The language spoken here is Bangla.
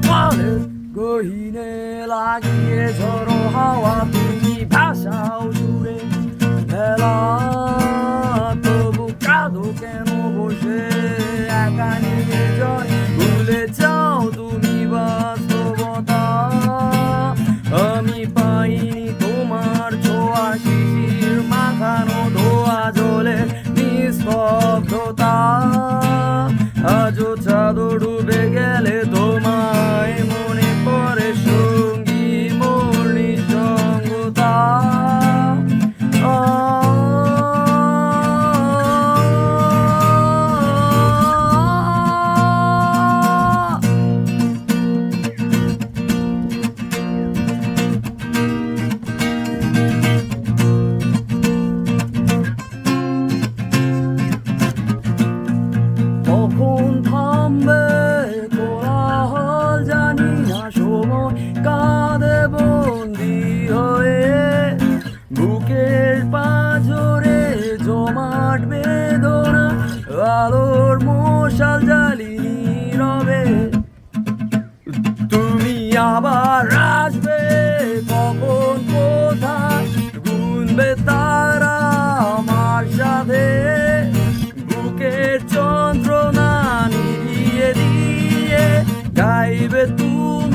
পালের গহিনে লাগিয়ে ঝড়ো হাওয়া তুমি ভাষাও জুড়ে ভেলা তবু কাঁদো কেন বসে একা নির্জন ভুলে যাও তুমি বাস্তবতা আমি পাইনি তোমার ছোঁয়া শিশির মাখানো ধোয়া জলে নিস্তব্ধতা আজও চাঁদো ডুবে গেলে তোমায় মনে পড়ে সঙ্গী মোর নিঃসঙ্গতা কখন থামবে কোলাহল জানি না সময় কাঁদে বন্দি হয়ে বুকের পাঁজরে জমাট বেদনা আলোর মশাল জ্বালি নীরবে তুমি আবার আসবে কখন কোথায় গুনবে তারা আমার সাথে বুকের যন্ত্রণা নিভিয়ে দিয়ে গাইবে তুমি